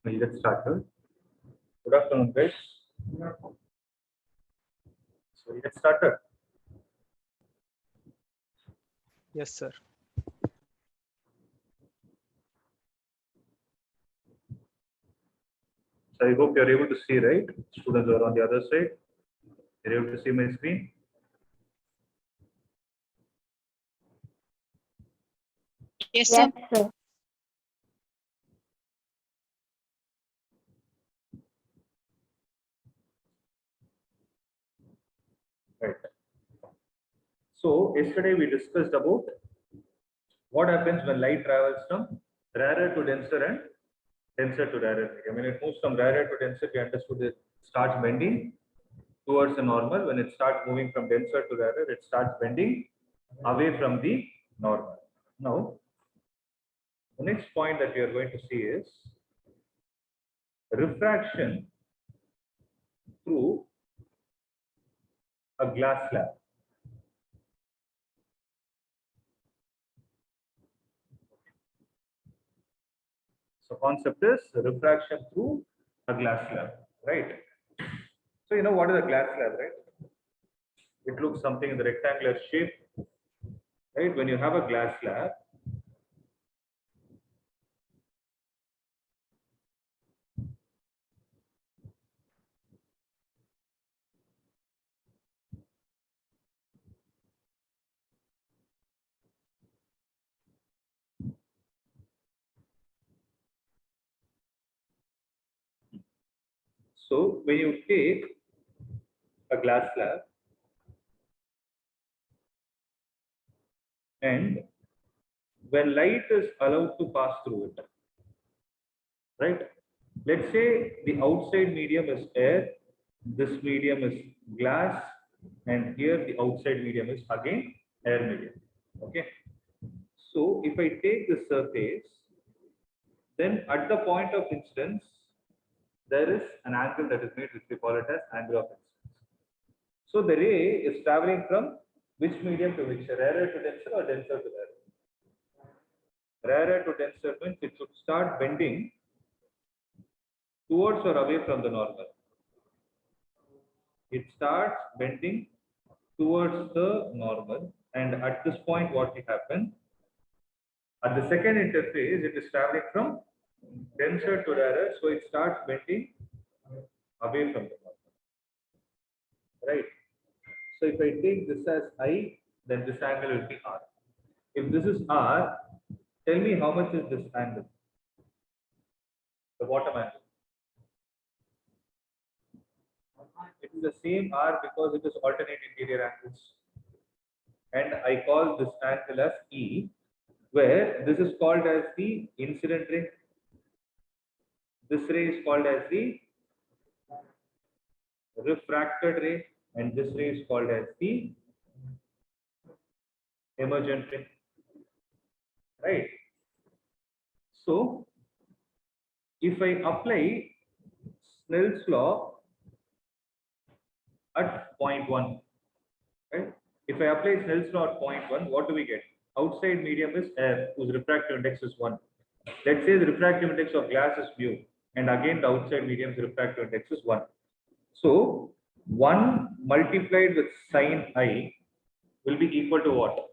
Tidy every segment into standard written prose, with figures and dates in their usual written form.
We'll get started. Good afternoon, guys. So we'll get started. Yes, sir. So I hope you're able to see, right? Students are on the other side. You're able to see my screen. Yes, sir. Yes, sir. Right. So yesterday we discussed about what happens when light travels from rarer to denser and denser to rarer. When it moves from rarer to denser, we understood it starts bending towards the normal. When it starts moving from denser to rarer, it starts bending away from the normal. Now, the next point that we are going to see is refraction through a glass slab. So concept is refraction through a glass slab, right? So you know what is a glass slab, right? It looks something in the rectangular shape, right? When you have a glass slab, so when you take a glass slab and when light is allowed to pass through it, right? Let's say the outside medium is air, this medium is glass, and here the outside medium is again air medium. Okay. So if I take the surface, then at the point of incidence, there is an angle that is made, which we call it as angle of incidence. So the ray is traveling from which medium to which? Rarer to denser or denser to rarer? Rarer to denser means it should start bending towards or away from the normal. It starts bending towards the normal, and at this point, what will happen? At the second interface, it is traveling from denser to rarer, so it starts bending away from the normal. Right. So if I take this as I, then this angle will be R. If this is R, tell me how much is this angle? The bottom angle. It is the same R because it is alternate interior angles. And I call this angle as E, where this is called as the incident ray. This ray is called as the refracted ray, and this ray is called as the emergent ray. Right. So if I apply Snell's law at point 1, right? If I apply Snell's law at point 1, what do we get? Outside medium is air, whose refractive index is 1. Let's say the refractive index of glass is mu, and again the outside medium's refractive index is 1. So 1 multiplied with sine I will be equal to what?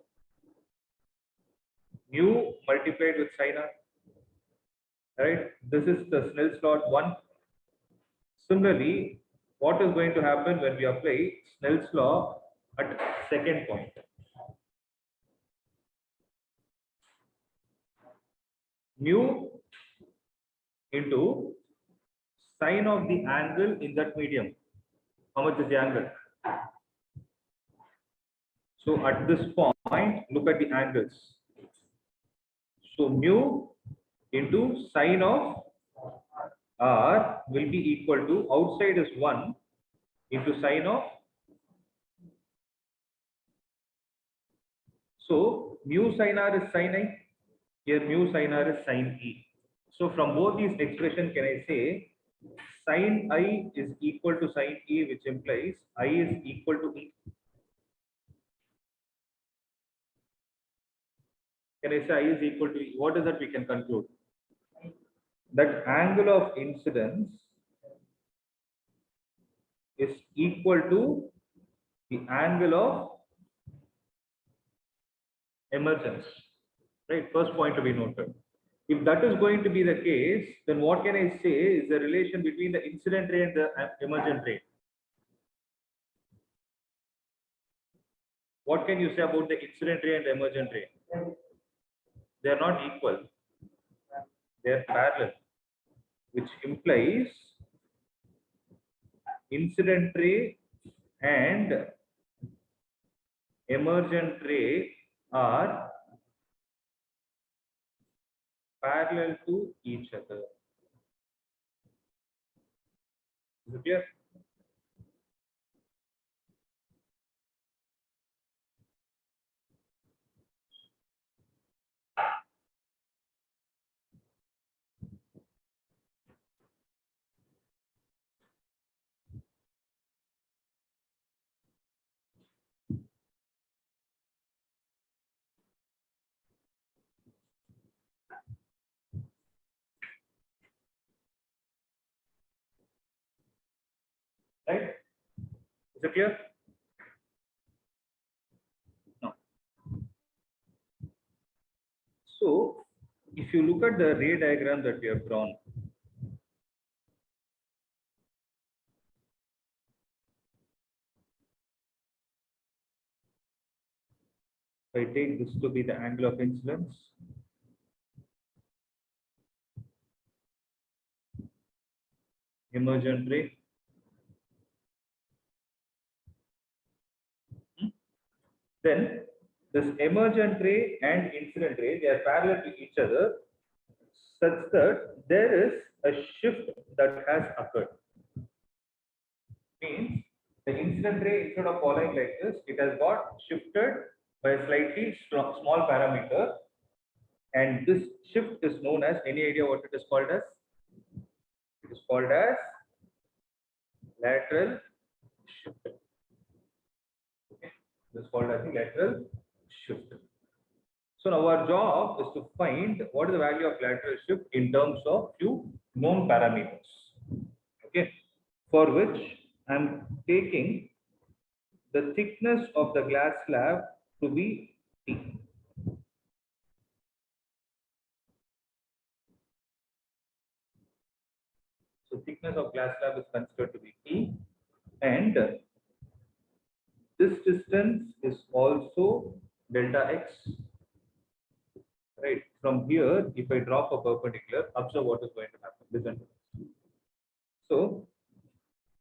Mu multiplied with sine R. Right? This is the Snell's law at 1. Similarly, what is going to happen when we apply Snell's law at second point? Mu into sine of the angle in that medium. How much is the angle? So at this point, look at the angles. So mu into sine of R will be equal to, outside is 1 into sine of, so mu sine R is sine I, here mu sine R is sine E. So from both these expressions, can I say sine I is equal to sine E, which implies I is equal to E? Can I say I is equal to E? What is that we can conclude? that angle of incidence is equal to the angle of emergence. Right? First point to be noted. If that is going to be the case, then what can I say is the relation between the incident ray and the emergent ray? What can you say about the incident ray and the emergent ray? They are not equal. They are parallel, which implies incident ray and emergent ray are parallel to each other. Is it clear? Right? Is it clear? No. So, if you look at the ray diagram that we have drawn, if I take this to be the angle of incidence, emergent ray, then this emergent ray and incident ray, they are parallel to each other such that there is a shift that has occurred. Means the incident ray, instead of following like this, it has got shifted by a slightly small parameter, and this shift is known as, any idea what it is called as? It is called as lateral shift. Okay, this is called as the lateral shift. So now our job is to find what is the value of lateral shift in terms of few known parameters. Okay, for which I'm taking the thickness of the glass slab to be T. So thickness of glass slab is considered to be T, and this distance is also delta x. Right, from here, if I drop a perpendicular, observe what is going to happen. Listen to this. So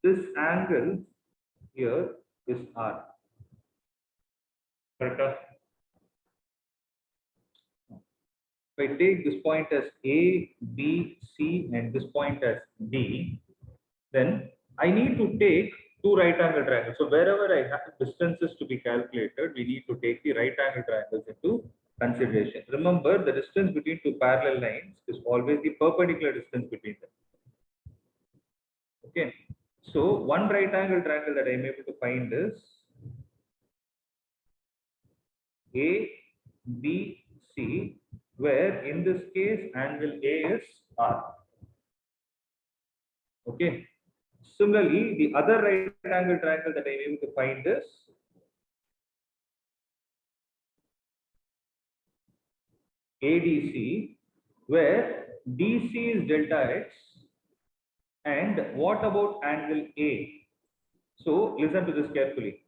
this angle here is R. Correct? If I take this point as A, B, C, and this point as D, then I need to take two right angle triangles. So wherever I have distances to be calculated, we need to take the right angle triangles into consideration. Remember, the distance between two parallel lines is always the perpendicular distance between them. Okay. So one right angle triangle that I am able to find is A, B, C, where in this case angle A is R. Okay. Similarly, the other right angle triangle that I am able to find is ADC, where DC is delta x, and what about angle A? So listen to this carefully.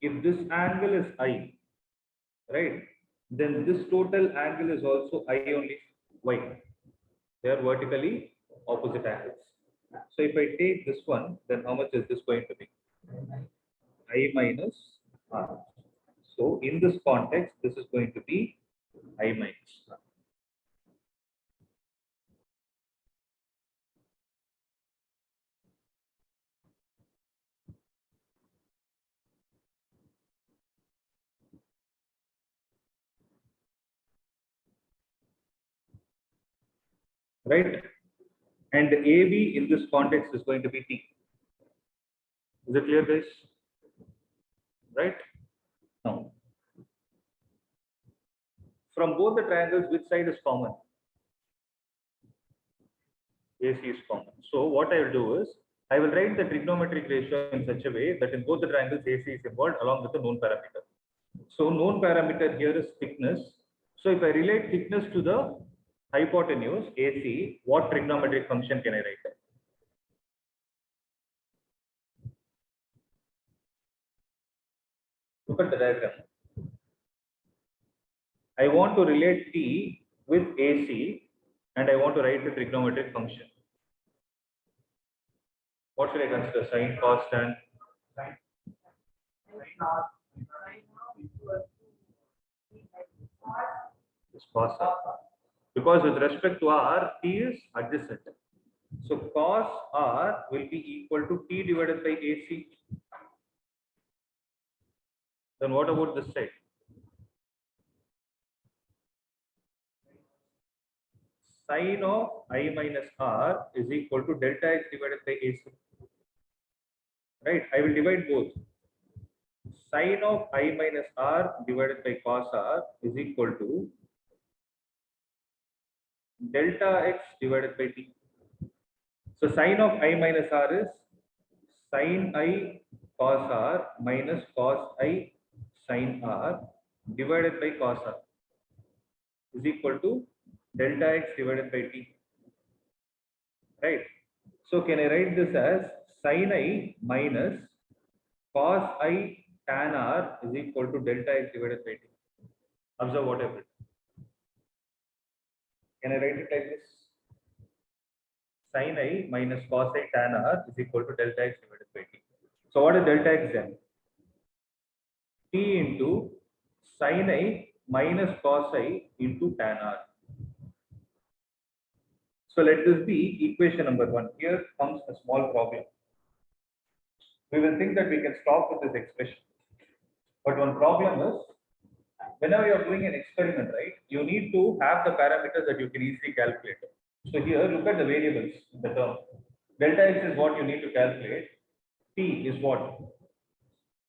If this angle is I, right, then this total angle is also I only. Why? They are vertically opposite angles. So if I take this one, then how much is this going to be? I minus R. So in this context, this is going to be I minus R. Right? And AB in this context is going to be T. Is it clear, guys? Right? Now, from both the triangles, which side is common? AC is common. So what I will do is, I will write the trigonometric ratio in such a way that in both the triangles AC is involved along with the known parameter. So known parameter here is thickness. So if I relate thickness to the hypotenuse AC, what trigonometric function can I write? Look at the diagram. I want to relate T with AC and I want to write the trigonometric function. What should I consider? Sine, cos, tan? It's cos r. Because with respect to r, T is adjacent. So cos r will be equal to T divided by AC. Then what about this side? Sine of I minus r is equal to delta x divided by AC. Right? I will divide both. Sine of I minus r divided by cos r is equal to delta x divided by t. So sine of I minus r is sine I cos r minus cos I sine r divided by cos r is equal to delta x divided by t. Right? So can I write this as sine I minus cos I tan r is equal to delta x divided by t? Observe what I wrote. Can I write it like this? Sin I minus cos I tan r is equal to delta x divided by t. So what is delta x then? T into sin I minus cos I into tan r. So let this be equation number 1. Here comes a small problem. We will think that we can stop with this expression. But one problem is, whenever you are doing an experiment, right, you need to have the parameters that you can easily calculate. So here, look at the variables in the term. Delta x is what you need to calculate. T is what?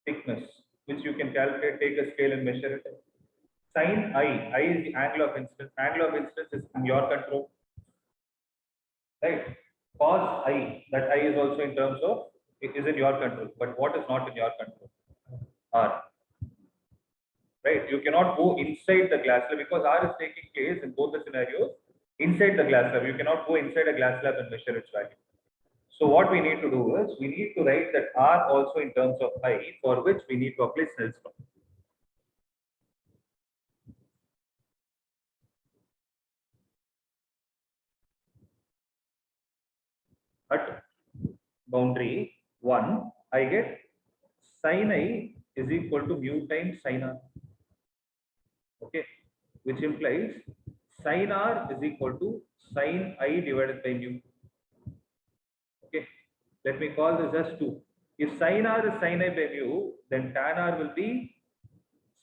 Thickness, which you can calculate, take a scale and measure it. Sin I is the angle of incidence. Angle of incidence is in your control. Right? Cos I, that I is also in terms of, it is in your control. But what is not in your control? R. Right? You cannot go inside the glass slab because R is taking place in both the scenarios inside the glass slab. You cannot go inside a glass slab and measure its value. So what we need to do is we need to write that R also in terms of I, for which we need to apply Snell's law. At boundary 1, I get sin I is equal to mu times sin R. Okay, which implies sin R is equal to sin I divided by mu. Okay, let me call this as 2. If sin R is sin I by mu, then tan R will be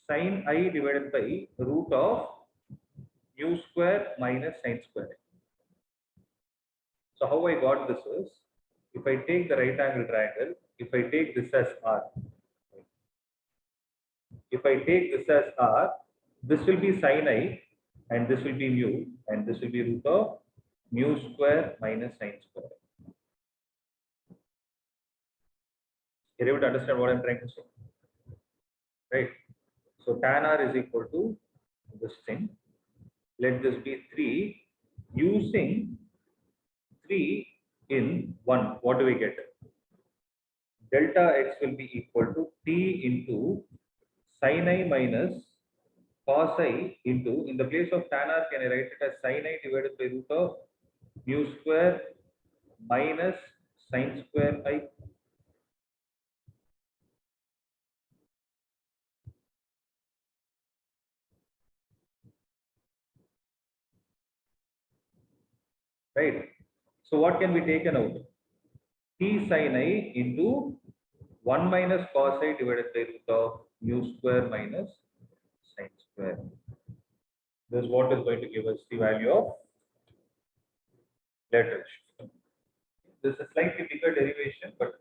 sin I divided by root of mu square minus sin square. So how I got this is, if I take the right angle triangle, if I take this as R, if I take this as R, this will be sin I and this will be mu and this will be root of mu square minus sin square. You're able to understand what I'm trying to say? Right? So tan R is equal to this thing. Let this be 3. Using 3 in 1, what do we get? Delta x will be equal to T into sin I minus cos I into, in the place of tan R, can I write it as sin I divided by root of mu square minus sin square I? Right? So what can be taken out? T sin I into 1 minus cos I divided by root of mu square minus sin square. This is what is going to give us the value of lateral shift. This is a slightly bigger derivation, but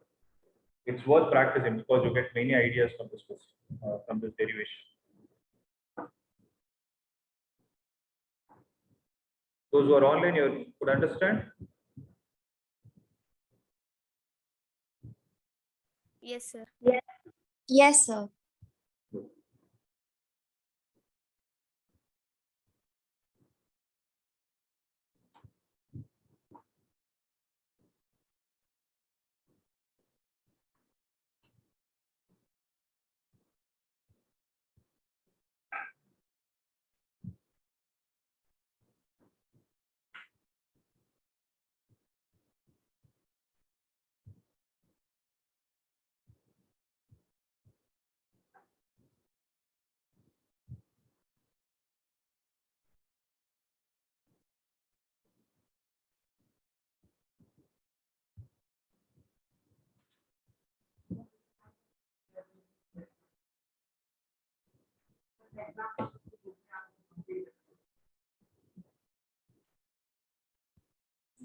it's worth practicing because you get many ideas from this question, from this derivation. Those who are online, you could understand. Yes, sir. Yes, sir.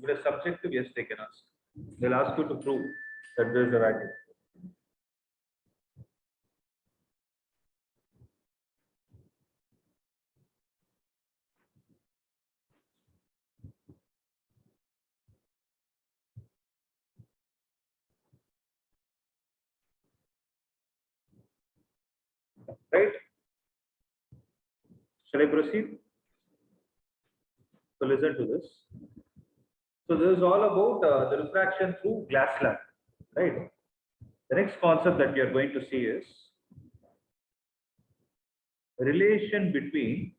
But a subjective, yes, they can ask. They'll ask you to prove that there is a value. Right? Shall I proceed? So listen to this. So this is all about the refraction through glass slab, right? The next concept that we are going to see is relation between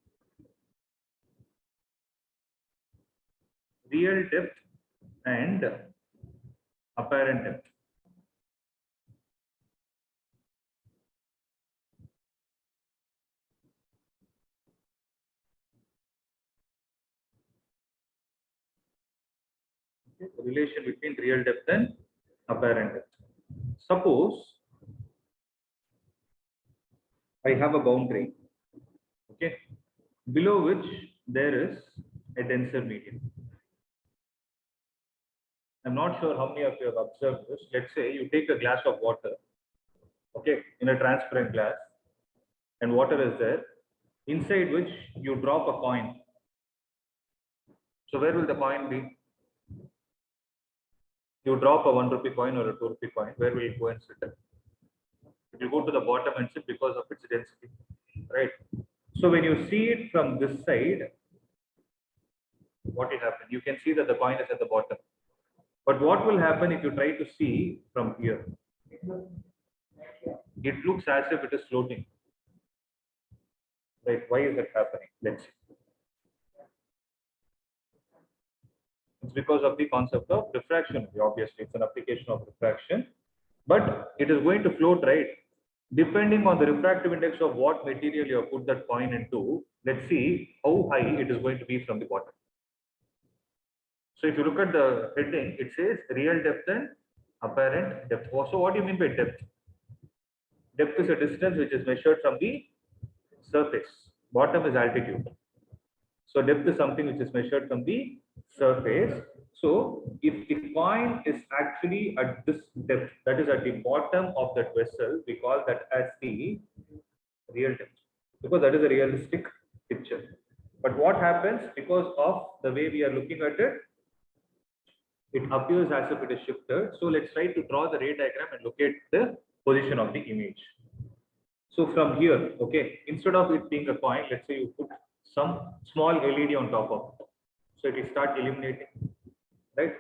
real depth and apparent depth. Okay, relation between real depth and apparent depth. Suppose I have a boundary, okay, below which there is a denser medium. I'm not sure how many of you have observed this. Let's say you take a glass of water, okay, in a transparent glass, and water is there, inside which you drop a coin. So where will the coin be? You drop a 1 rupee coin or a 2 rupee coin, where will it go and sit? It will go to the bottom and sit because of its density, right? So when you see it from this side, what will happen? You can see that the coin is at the bottom. But what will happen if you try to see from here? It looks as if it is floating. Right? Why is that happening? Let's see. It's because of the concept of refraction. Obviously, it's an application of refraction, but it is going to float, right? Depending on the refractive index of what material you have put that coin into, let's see how high it is going to be from the bottom. So if you look at the heading, it says real depth and apparent depth. So what do you mean by depth? Depth is a distance which is measured from the surface. Bottom is altitude. So depth is something which is measured from the surface. So if the coin is actually at this depth, that is at the bottom of that vessel, we call that as the real depth, because that is a realistic picture. But what happens because of the way we are looking at it, it appears as if it is shifted. So let's try to draw the ray diagram and locate the position of the image. So from here, okay, instead of it being a coin, let's say you put some small LED on top of it. So it will start illuminating, right?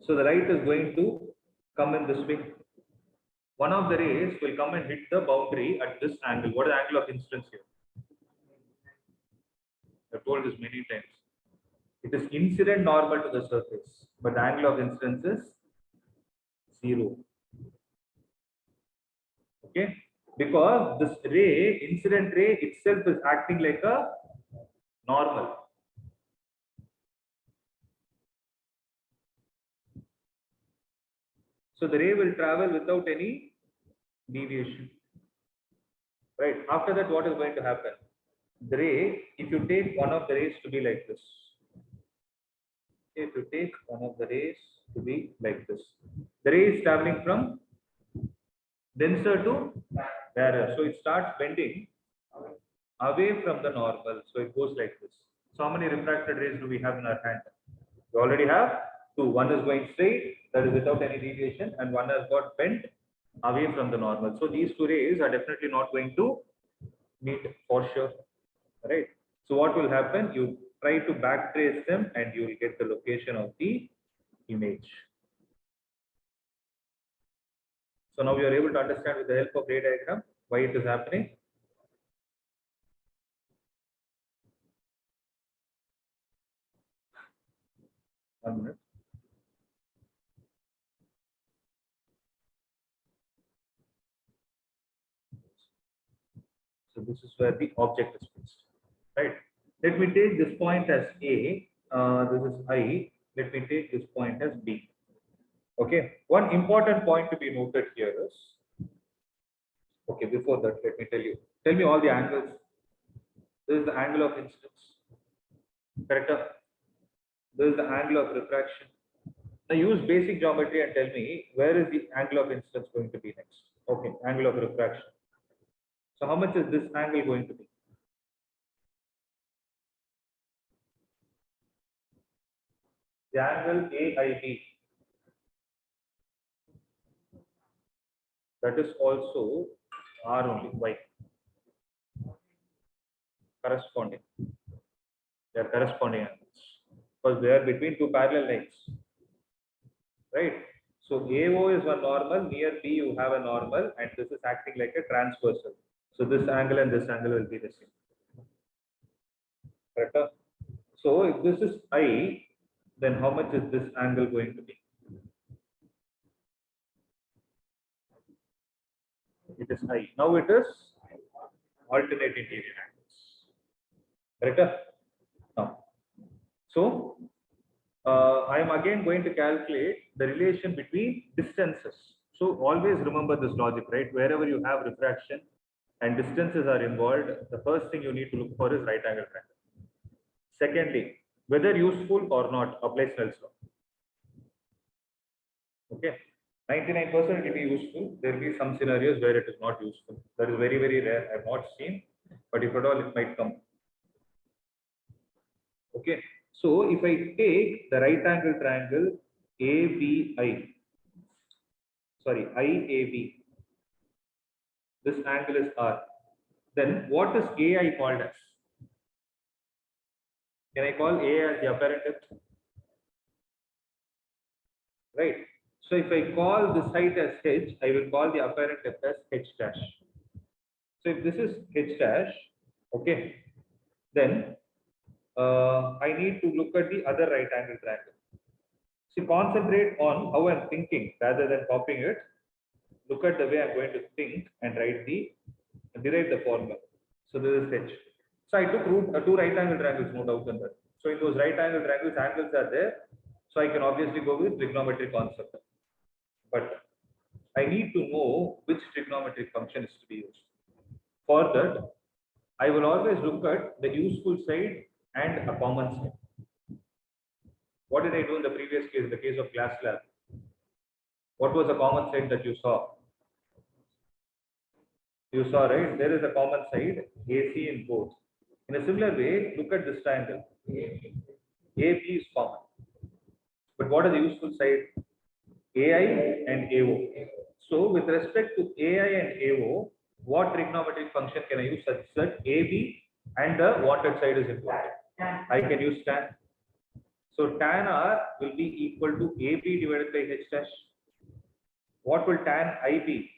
So the light is going to come in this way. One of the rays will come and hit the boundary at this angle. What is the angle of incidence here? I've told this many times. It is incident normal to the surface, but the angle of incidence is 0. Okay, because this ray, incident ray itself is acting like a normal. So the ray will travel without any deviation. Right. After that, what is going to happen? The ray, if you take one of the rays to be like this, if you take one of the rays to be like this, the ray is traveling from denser to rarer. So it starts bending away from the normal. So it goes like this. So how many refracted rays do we have in our hand? We already have two. One is going straight, that is without any deviation, and one has got bent away from the normal. So these two rays are definitely not going to meet for sure, right? So what will happen? You try to backtrace them and you will get the location of the image. So now you are able to understand with the help of ray diagram why it is happening. One minute. So this is where the object is placed, right? Let me take this point as A. This is I. Let me take this point as B. Okay. One important point to be noted here is, okay, before that, let me tell you. Tell me all the angles. This is the angle of incidence. Correct? This is the angle of refraction. Now use basic geometry and tell me where is the angle of incidence going to be next. Okay, angle of refraction. So how much is this angle going to be? The angle AIB. That is also R only. Why? Corresponding. They are corresponding angles because they are between two parallel lines, right? So AO is one normal, near B you have a normal, and this is acting like a transversal. So this angle and this angle will be the same. Correct? So if this is I, then how much is this angle going to be? It is I. Now it is alternate interior angles. Correct? Now, so I am again going to calculate the relation between distances. So always remember this logic, right? Wherever you have refraction and distances are involved, the first thing you need to look for is right angle triangle. Secondly, whether useful or not, apply Snell's law. Okay, 99% it will be useful. There will be some scenarios where it is not useful. That is very, very rare. I have not seen, but if at all, it might come. Okay, so if I take the right angle triangle ABI, sorry, IAB, this angle is R, then what is AI called as? Can I call A as the apparent depth? Right. So if I call this height as H, I will call the apparent depth as H dash. So if this is H dash, okay, then I need to look at the other right angle triangle. So concentrate on how I'm thinking rather than copying it. Look at the way I'm going to think and derive the formula. So this is H. So I took two right angle triangles, no doubt in that. So in those right angle triangles, angles are there. So I can obviously go with trigonometric concept. But I need to know which trigonometric function is to be used. For that, I will always look at the useful side and a common side. What did I do in the previous case, the case of glass slab? What was the common side that you saw? You saw, right? There is a common side, AC in both. In a similar way, look at this triangle. AB is common. But what are the useful side? AI and AO. So with respect to AI and AO, what trigonometric function can I use such that AB and the wanted side is important? I can use tan. So tan R will be equal to AB divided by H dash. What will tan I be?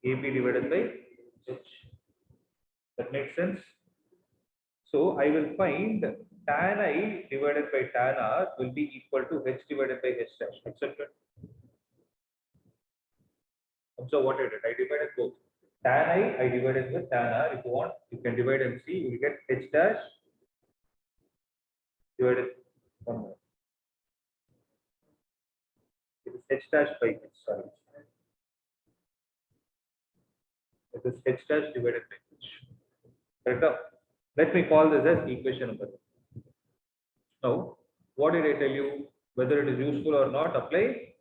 AB divided by H. That makes sense. So I will find tan I divided by tan R will be equal to H divided by H dash, etc. Observe what I did. I divided both. Tan I divided with tan R. If you want, you can divide and see. You will get H dash divided one more. It is H dash by H. Sorry. It is H dash divided by H. Correct? Let me call this as equation number. Now, what did I tell you? Whether it is useful or not, apply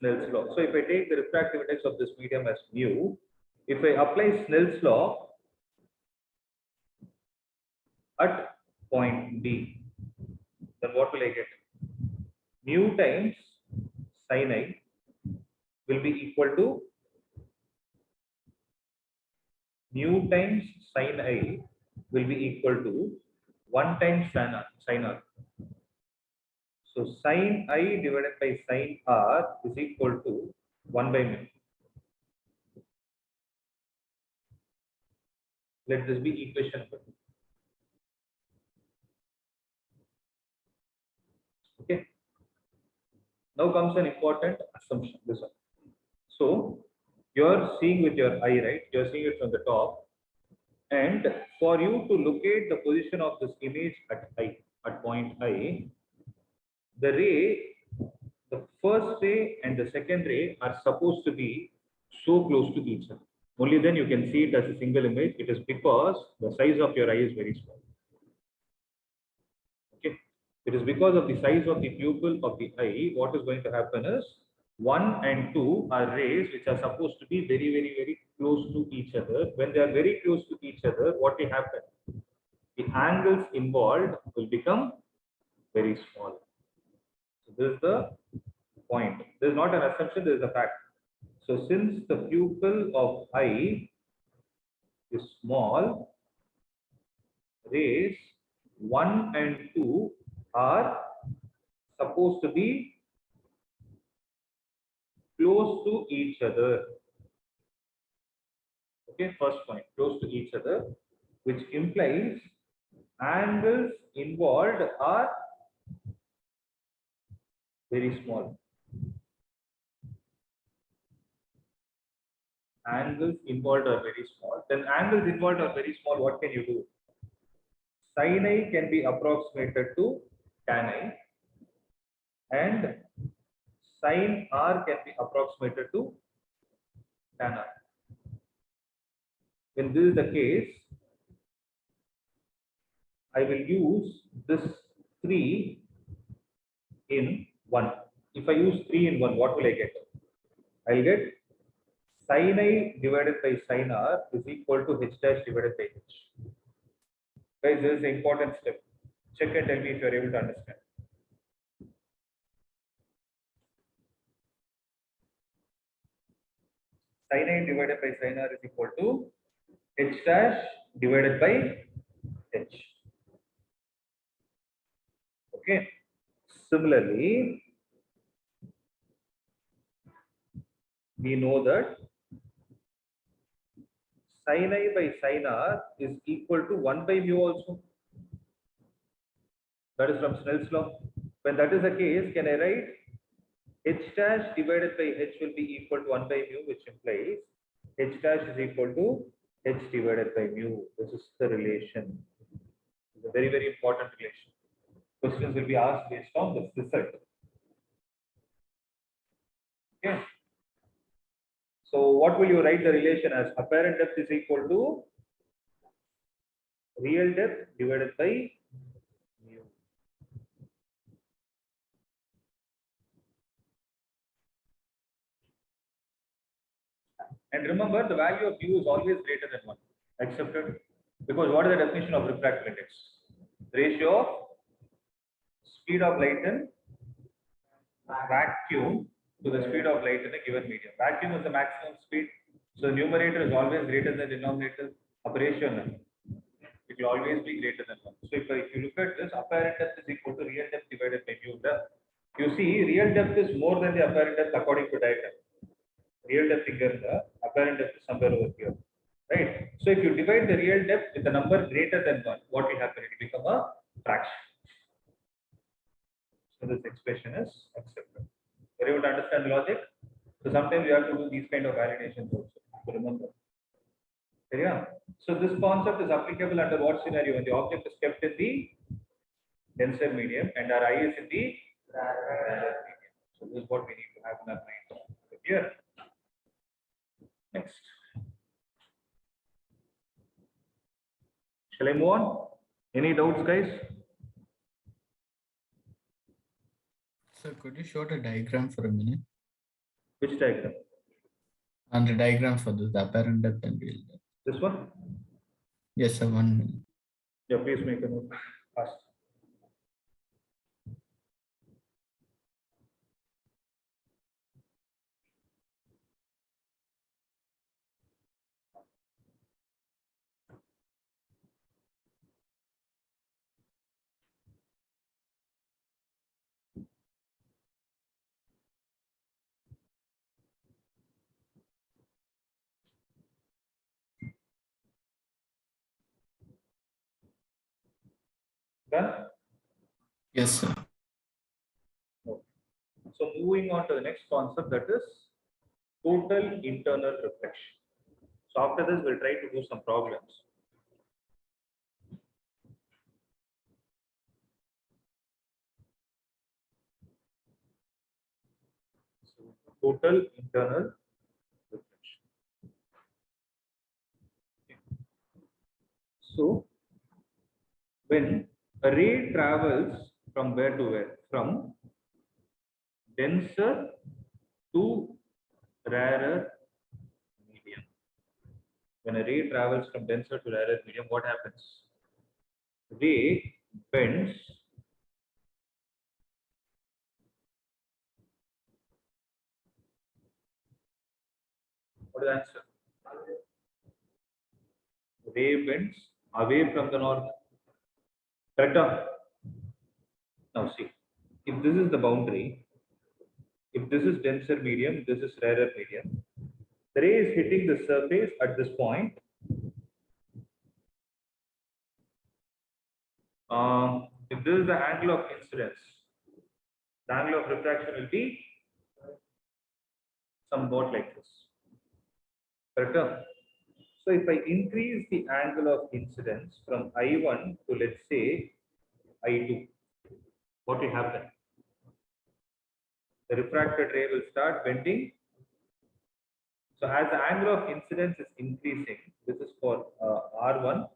Snell's law. So if I take the refractive index of this medium as mu, if I apply Snell's law at point D, then what will I get? Mu times sin I will be equal to mu times sin I will be equal to 1 times sin R. So sin I divided by sin R is equal to 1 by mu. Let this be equation 1. Okay. Now comes an important assumption. This one. So you're seeing with your eye, right? You're seeing it from the top. And for you to locate the position of this image at point I, the ray, the first ray and the second ray are supposed to be so close to each other. Only then you can see it as a single image. It is because the size of your eye is very small. Okay. It is because of the size of the pupil of the eye. What is going to happen is 1 and 2 are rays which are supposed to be very, very, very close to each other. When they are very close to each other, what will happen? The angles involved will become very small. So this is the point. This is not an assumption, this is a fact. So since the pupil of eye is small, rays 1 and 2 are supposed to be close to each other. Okay, first point, close to each other, which implies angles involved are very small. Angles involved are very small. Then angles involved are very small. What can you do? Sin I can be approximated to tan I, and sin R can be approximated to tan R. When this is the case, I will use this 3 in 1. If I use 3 in 1, what will I get? I'll get sin I divided by sin R is equal to h dash divided by h. Guys, this is an important step. Check and tell me if you are able to understand. Sin I divided by sin R is equal to h dash divided by h. Okay. Similarly, we know that sin I by sin R is equal to 1 by mu also. That is from Snell's law. When that is the case, can I write h dash divided by h will be equal to 1 by mu, which implies h dash is equal to h divided by mu. This is the relation. It's a very, very important relation. Questions will be asked based on this result. Okay. So what will you write the relation as? Apparent depth is equal to real depth divided by mu. And remember, the value of mu is always greater than 1. Accepted? Because what is the definition of refractive index? Ratio of speed of light in vacuum to the speed of light in a given medium. Vacuum is the maximum speed. So the numerator is always greater than the denominator. Ratio, it will always be greater than 1. So if you look at this, apparent depth is equal to real depth divided by mu. You see, real depth is more than the apparent depth according to diagram. Real depth here, the apparent depth is somewhere over here. Right? So if you divide the real depth with a number greater than 1, what will happen? It will become a fraction. So this expression is accepted. Are you able to understand the logic? So sometimes you have to do these kind of validations also. So remember. Yeah. So this concept is applicable under what scenario? When the object is kept in the denser medium and our eye is in the rarer medium. So this is what we need to have in our mind. Here. Next. Shall I move on? Any doubts, guys? Sir, could you show the diagram for a minute? Which diagram? And the diagram for this, the apparent depth and real depth. This one? Yes, sir, 1 minute. Yeah, please make a note. Fast. Done? Yes, sir. Okay. So moving on to the next concept, that is total internal reflection. So after this, we'll try to do some problems. So, total internal reflection. Okay. So when a ray travels from where to where? From denser to rarer medium. When a ray travels from denser to rarer medium, what happens? Ray bends what is the answer? Ray bends away from the north. Correct? Now see, if this is the boundary, if this is denser medium, this is rarer medium, the ray is hitting the surface at this point. If this is the angle of incidence, the angle of refraction will be somewhat like this. Correct? So if I increase the angle of incidence from I1 to, let's say, I2, what will happen? The refracted ray will start bending. So as the angle of incidence is increasing, this is for R1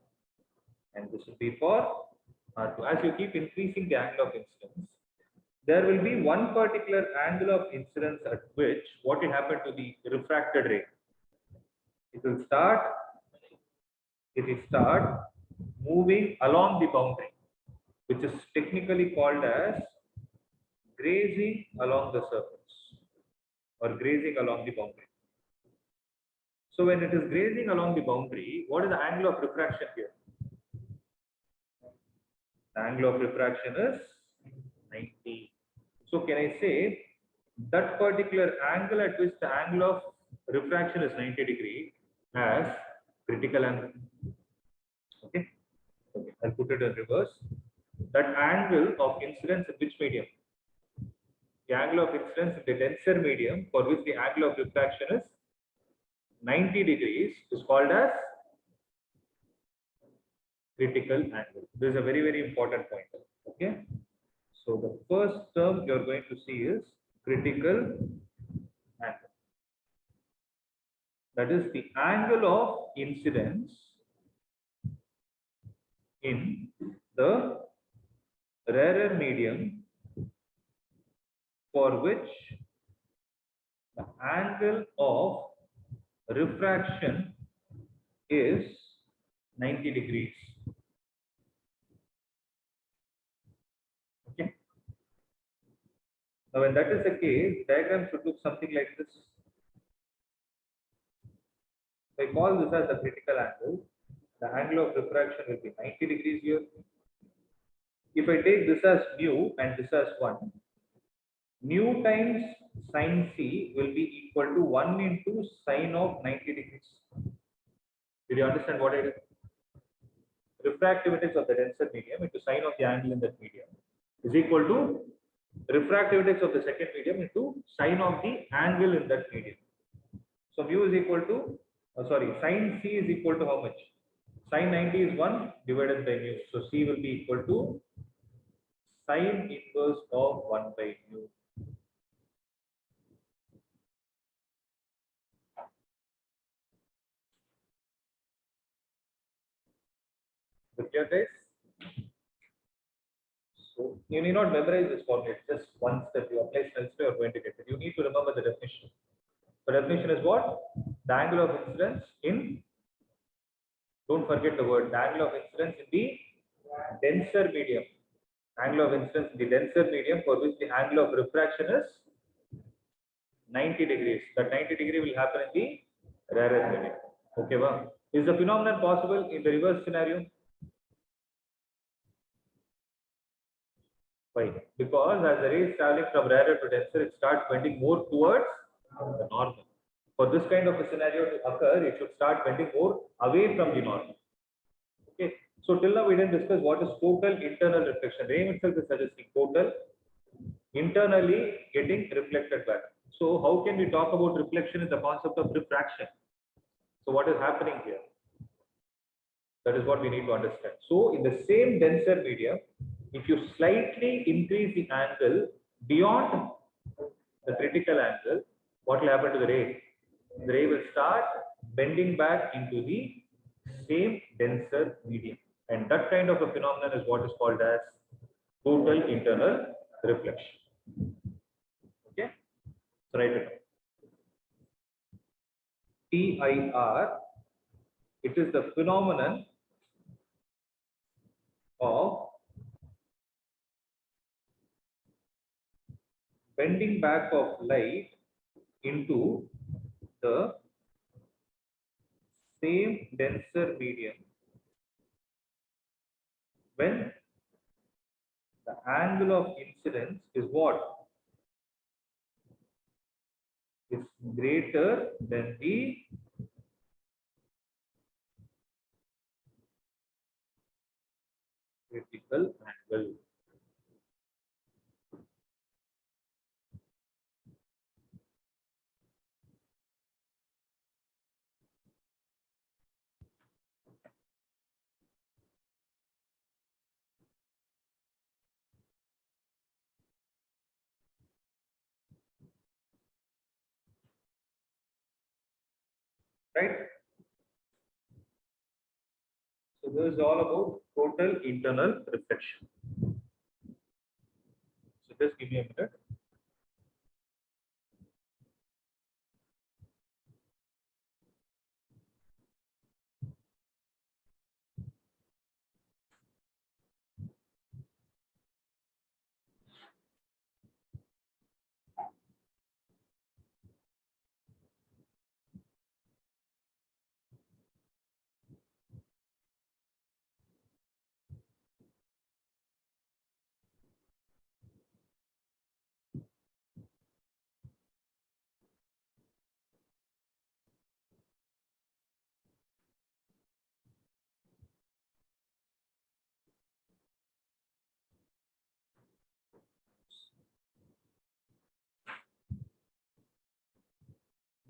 and this will be for R2. As you keep increasing the angle of incidence, there will be one particular angle of incidence at which what will happen to the refracted ray? It will start moving along the boundary, which is technically called as grazing along the surface or grazing along the boundary. So when it is grazing along the boundary, what is the angle of refraction here? The angle of refraction is 90. So can I say that particular angle at which the angle of refraction is 90 degree as critical angle? Okay. Okay. I'll put it in reverse. That angle of incidence in which medium? The angle of incidence in the denser medium for which the angle of refraction is 90 degrees is called as critical angle. This is a very, very important point. Okay. So the first term you're going to see is critical angle. That is the angle of incidence in the rarer medium for which the angle of refraction is 90 degrees. Okay. Now, when that is the case, diagram should look something like this. If I call this as a critical angle, the angle of refraction will be 90 degrees here. If I take this as mu and this as 1, mu times sine C will be equal to 1 into sine of 90 degrees. Did you understand what I did? Refractive index of the denser medium into sine of the angle in that medium is equal to refractive index of the second medium into sine of the angle in that medium. So mu is equal to, sine C is equal to how much? Sine 90 is 1 divided by mu. So C will be equal to sine inverse of 1 by mu. Clear, guys? So you need not memorize this formula. Just once that you apply Snell's law, you are going to get it. You need to remember the definition. The definition is what? The angle of incidence in, don't forget the word, the angle of incidence in the denser medium. Angle of incidence in the denser medium for which the angle of refraction is 90 degrees. That 90 degree will happen in the rarer medium. Okay, well, is the phenomenon possible in the reverse scenario? Why? Because as the ray is traveling from rarer to denser, it starts bending more towards the normal. For this kind of a scenario to occur, it should start bending more away from the normal. Okay. So till now we didn't discuss what is total internal reflection. Ray itself is suggesting total internally getting reflected back. So how can we talk about reflection in the concept of refraction? So what is happening here? That is what we need to understand. So in the same denser medium, if you slightly increase the angle beyond the critical angle, what will happen to the ray? The ray will start bending back into the same denser medium. And that kind of a phenomenon is what is called as total internal reflection. Okay? So write it down. TIR, it is the phenomenon of bending back of light into the same denser medium when the angle of incidence is what? Is greater than the critical angle. Right? So this is all about total internal reflection. So just give me a minute.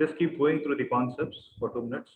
Just keep going through the concepts for 2 minutes.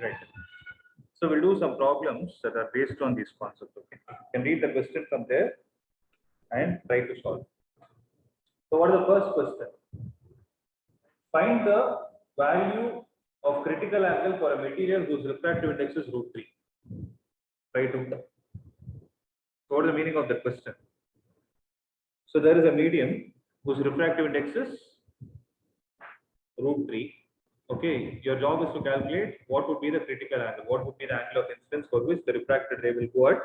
Right. So we'll do some problems that are based on these concepts. Okay. You can read the question from there and try to solve. So what is the first question? Find the value of critical angle for a material whose refractive index is √3. Try to. So what is the meaning of the question? So there is a medium whose refractive index is √3. Okay, your job is to calculate what would be the critical angle, what would be the angle of incidence for which the refracted ray will go at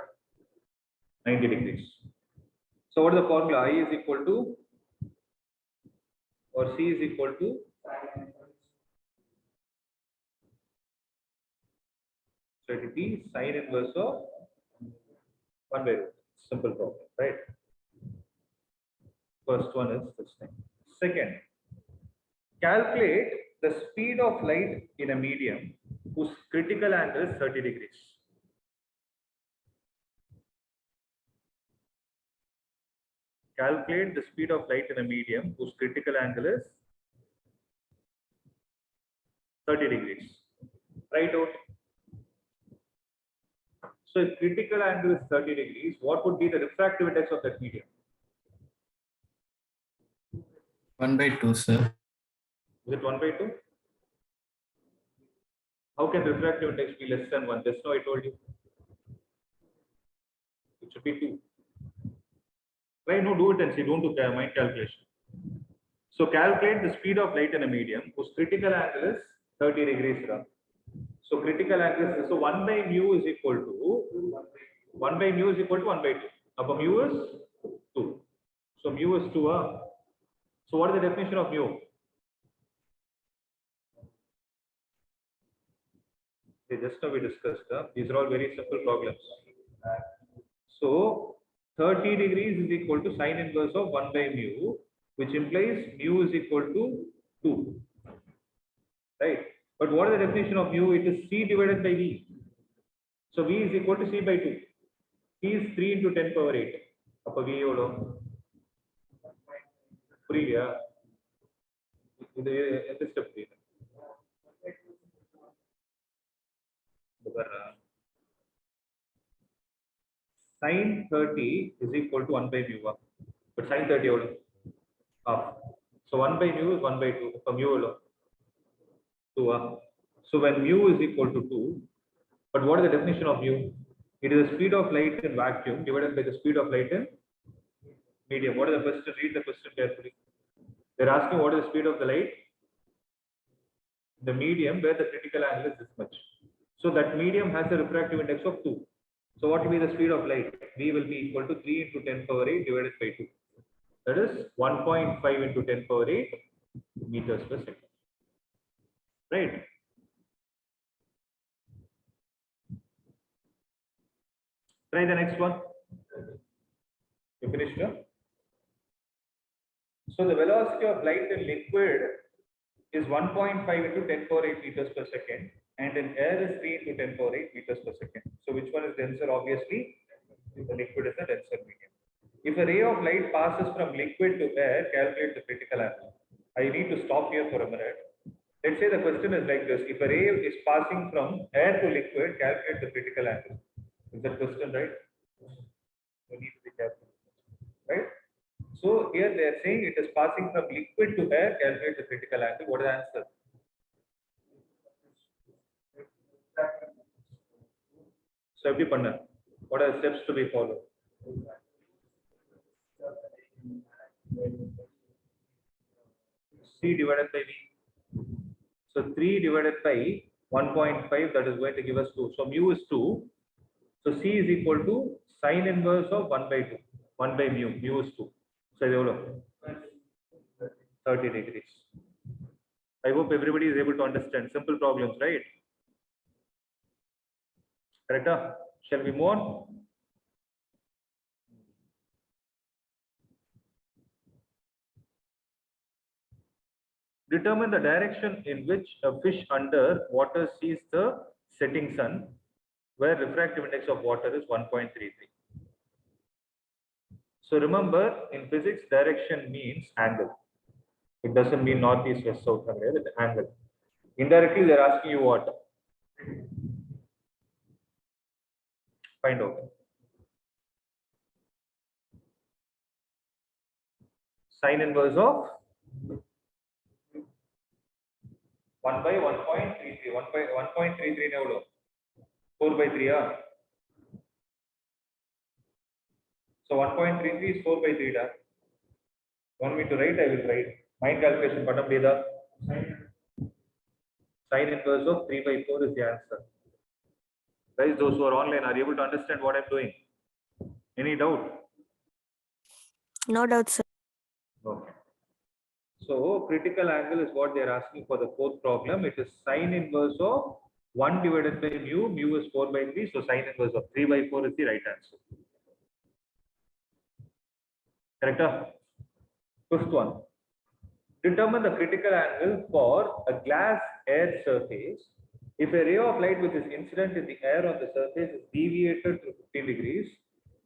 90 degrees. So what is the formula? I is equal to, or C is equal to, so it will be sine inverse of 1 by root. Simple problem, right? First one is this thing. Second, calculate the speed of light in a medium whose critical angle is 30 degrees. Calculate the speed of light in a medium whose critical angle is 30 degrees. Write out. So if critical angle is 30 degrees, what would be the refractive index of that medium? 1/2, sir. Is it 1 by 2? How can refractive index be less than 1? Just now I told you. It should be 2. Try no, do it and see. Don't do mind calculation. So calculate the speed of light in a medium whose critical angle is 30 degrees. So critical angle is, so 1 by mu is equal to 1 by mu is equal to 1 by 2. Now mu is 2. So mu is 2. So what is the definition of mu? Okay, just now we discussed. These are all very simple problems. So 30 degrees is equal to sine inverse of 1 by mu, which implies mu is equal to 2. Right? But what is the definition of mu? It is C divided by V. So V is equal to C by 2. C is 3 into 10 power 8. Appa V evodo? Puriya. This is step 3. Sine 30 is equal to 1 by mu. But sine 30 evodo? Half. So 1 by mu is 1 by 2. Appa mu evodo? 2. So when mu is equal to 2, but what is the definition of mu? It is the speed of light in vacuum divided by the speed of light in medium. What is the question? Read the question carefully. They're asking what is the speed of the light? The medium where the critical angle is this much. So that medium has a refractive index of 2. So what will be the speed of light? V will be equal to 3 into 10 power 8 divided by 2. That is 1.5 into 10 power 8 meters per second. Right? Try the next one. You finished here? So the velocity of light in liquid is 1.5 into 10 power 8 meters per second, and in air is 3 into 10 power 8 meters per second. So which one is denser? Obviously, the liquid is the denser medium. If a ray of light passes from liquid to air, calculate the critical angle. I need to stop here for a minute. Let's say the question is like this: if a ray is passing from air to liquid, calculate the critical angle. Is that question right? You need to be careful, right? So here they are saying it is passing from liquid to air, calculate the critical angle. What is the answer? So what are the steps to be followed? C divided by V. So 3 divided by 1.5, that is going to give us 2. So mu is 2. So C is equal to sine inverse of 1 by 2. 1 by mu. Mu is 2. So 30 degrees. I hope everybody is able to understand. Simple problems, right? Correct? Shall we move on? Determine the direction in which a fish under water sees the setting sun, where refractive index of water is 1.33. So remember, in physics, direction means angle. It doesn't mean northeast, west, south, it's angle. Indirectly, they're asking you what? Find out. Sine inverse of 1 by 1.33. 1 by 1.33 euro. 4 by 3. So 1.33 is 4 by 3. Want me to write? I will write. Mind calculation. Sine inverse of 3 by 4 is the answer. Guys, those who are online, are you able to understand what I'm doing? Any doubt? No doubt, sir. Okay. So critical angle is what they are asking for the fourth problem. It is sine inverse of 1 divided by mu. Mu is 4 by 3. So sine inverse of 3 by 4 is the right answer. Correct? Fifth one. Determine the critical angle for a glass air surface if a ray of light which is incident in the air on the surface is deviated to 15 degrees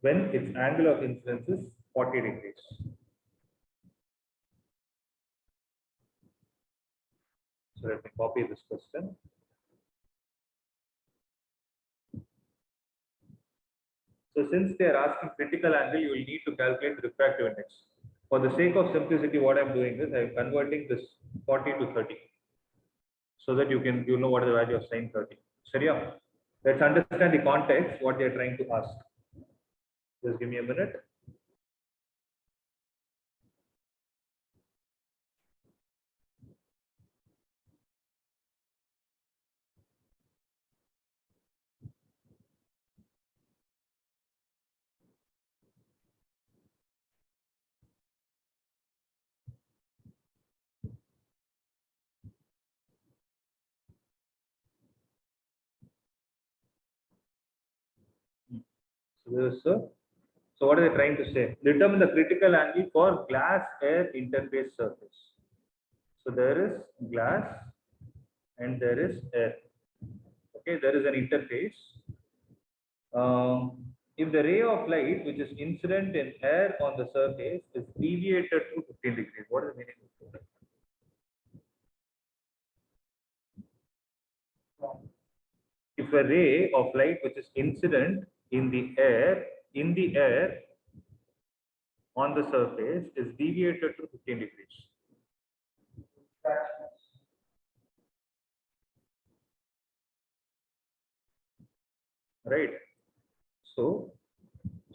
when its angle of incidence is 40 degrees. So let me copy this question. So since they are asking critical angle, you will need to calculate the refractive index. For the sake of simplicity, what I'm doing is I'm converting this 40 to 30. So that you know what is the value of sine 30. Sharia, let's understand the context, what they are trying to ask. Just give me a minute. So what are they trying to say? Determine the critical angle for glass air interface surface. So there is glass and there is air. Okay, there is an interface. If the ray of light which is incident in air on the surface is deviated to 15 degrees, what is the meaning of that? If a ray of light which is incident in the air on the surface is deviated to 15 degrees. Right. So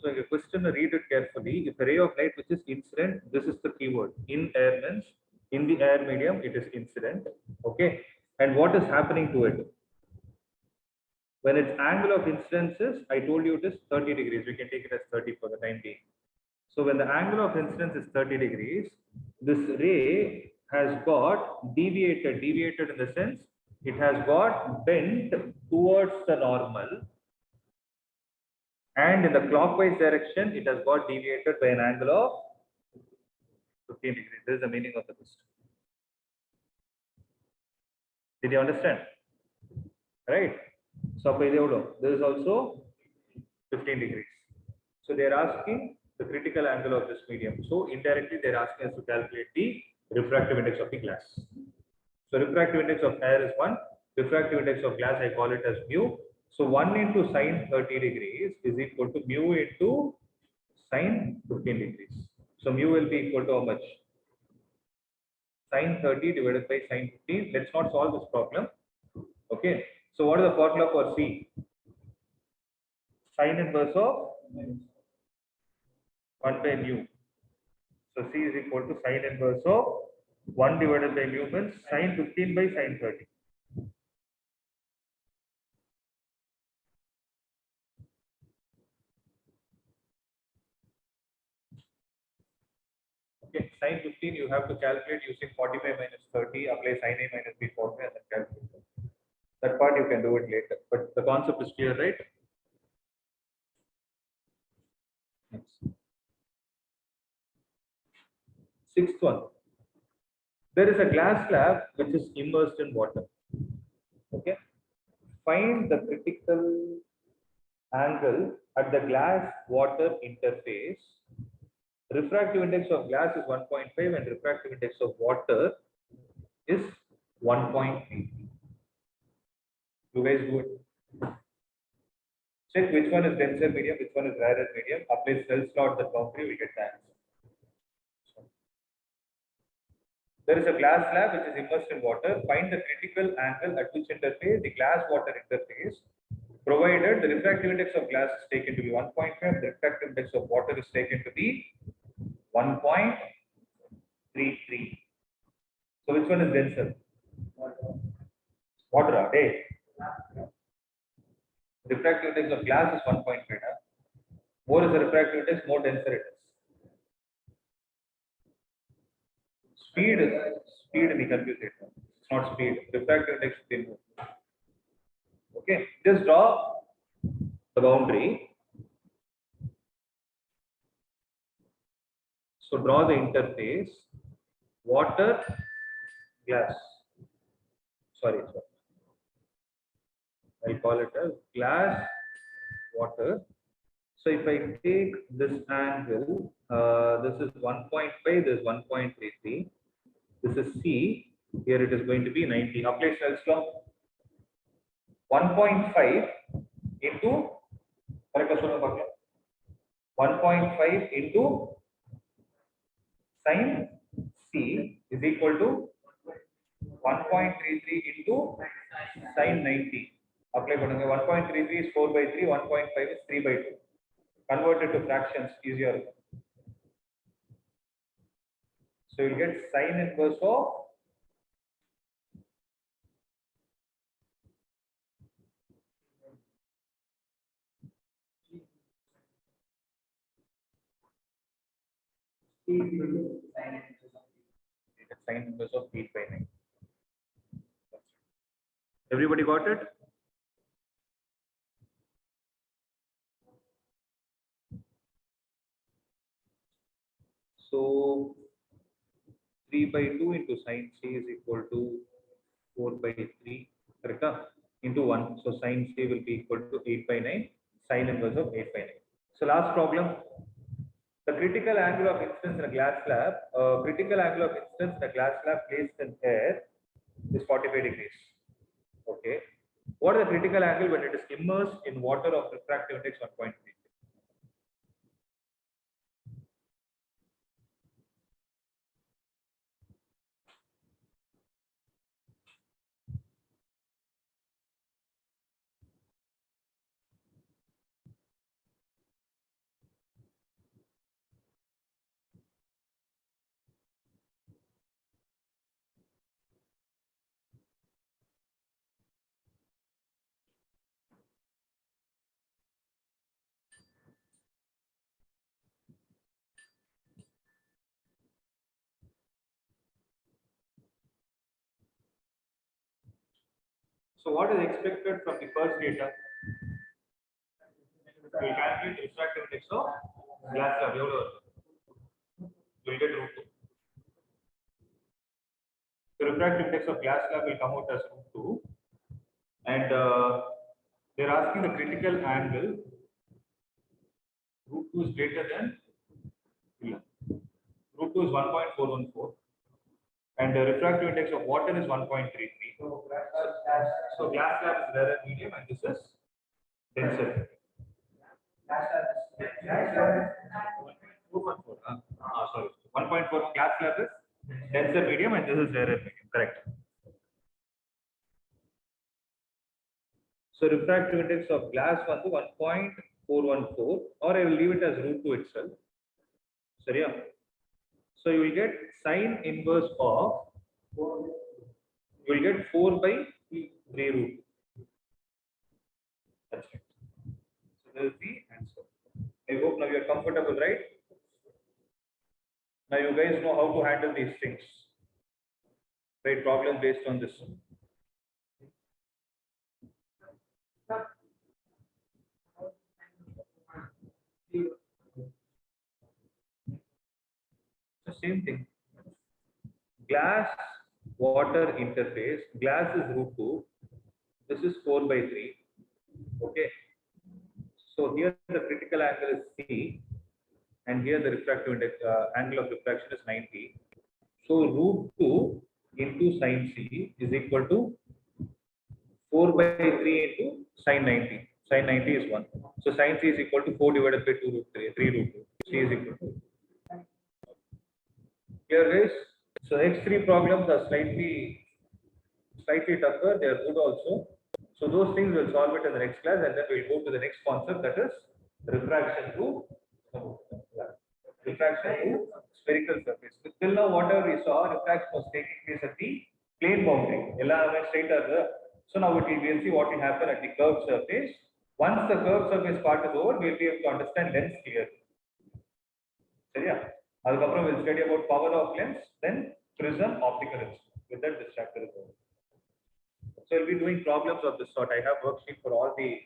a question, read it carefully. If a ray of light which is incident, this is the keyword. In air means in the air medium, it is incident. Okay. And what is happening to it? When its angle of incidence is, I told you it is 30 degrees. We can take it as 30 for the time being. So when the angle of incidence is 30 degrees, this ray has got deviated in the sense it has got bent towards the normal, and in the clockwise direction it has got deviated by an angle of 15 degrees. This is the meaning of the question. Did you understand? Right. So this is also 15 degrees. So they are asking the critical angle of this medium. So indirectly they are asking us to calculate the refractive index of the glass. So refractive index of air is 1. Refractive index of glass, I call it as mu. So 1 into sine 30 degrees is equal to mu into sine 15 degrees. So mu will be equal to how much? Sine 30 divided by sine 15. Let's not solve this problem. Okay. So what is the formula for C? Sine inverse of 1 by mu. So C is equal to sine inverse of 1 divided by mu means sine 15 by sine 30. Okay, sine 15 you have to calculate using 45 minus 30, apply sine A minus B formula and then calculate. That part you can do it later, but the concept is clear, right? Next. Sixth one. There is a glass slab which is immersed in water. Okay. Find the critical angle at the glass water interface. Refractive index of glass is 1.5 and refractive index of water is 1.8. You guys do it. Check which one is denser medium, which one is rarer medium. Apply Snell's law at the boundary, we get the answer. There is a glass slab which is immersed in water. Find the critical angle at which interface the glass water interface, provided the refractive index of glass is taken to be 1.5, the refractive index of water is taken to be 1.33. So which one is denser? Water, hey. Refractive index of glass is 1.5. More is the refractive index, more denser it is. Speed we confuse it. It's not speed. Refractive index is more. Okay, just draw the boundary. So draw the interface, water, glass. Sorry. I'll call it as glass, water. So if I take this angle, this is 1.5, this is 1.33. This is C. Here it is going to be 90. Apply Snell's law. 1.5 into 1.5 into sin C is equal to 1.33 into sin 90. Apply 1.33 is 4 by 3, 1.5 is 3 by 2. Convert it to fractions, easier. So you get sin inverse of sin inverse of 8 by 9. Everybody got it? So 3 by 2 into sin C is equal to 4 by 3, correct? Into 1. So sin C will be equal to 8 by 9, sin inverse of 8 by 9. So last problem. The critical angle of incidence in a glass slab, critical angle of incidence in a glass slab placed in air is 45 degrees. Okay. What is the critical angle when it is immersed in water of refractive index 1.3? So what is expected from the first data? We calculate the refractive index of glass slab. You will get root 2. The refractive index of glass slab will come out as root 2, and they're asking the critical angle. Root 2 is greater than 11. Root 2 is 1.414, and the refractive index of water is 1.33. So glass slab is rarer medium, and this is denser. Sorry, 1.4 glass slab is denser medium, and this is rarer medium. Correct. So refractive index of glass was 1.414, or I will leave it as root 2 itself. Sorry. So you will get sin inverse of, you will get 4 by 3 root. That's it. So that is the answer. I hope now you are comfortable, right? Now you guys know how to handle these things. Right, problem based on this. The same thing. Glass water interface. Glass is root 2. This is 4 by 3. Okay. So here the critical angle is C, and here the refractive index, angle of refraction is 90. So root 2 into sin C is equal to 4 by 3 into sine 90. Sine 90 is 1. So sine c is equal to 4 divided by 2 root 3, 3 root 2. C is equal to. Clear guys? So next three problems are slightly tougher. They are good also. So those things we'll solve it in the next class, and then we'll go to the next concept, that is refraction to spherical surface. Till now, whatever we saw, refraction was taking place at the plane boundary. Straight. So now we'll see what will happen at the curved surface. Once the curved surface part is over, we'll be able to understand lens clearly. So yeah, we'll study about power of lens, then prism, optical instrument. With that, this chapter is over. So we'll be doing problems of this sort. I have worksheet for all the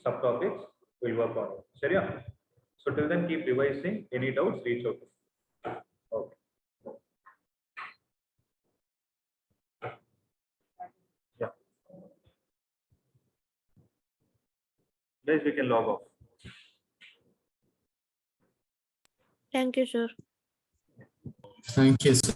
subtopics. We'll work on it. So yeah. So till then, keep revising. Any doubts, reach out. Okay. Yeah. Guys, we can log off. Thank you, sir. Thank you, sir.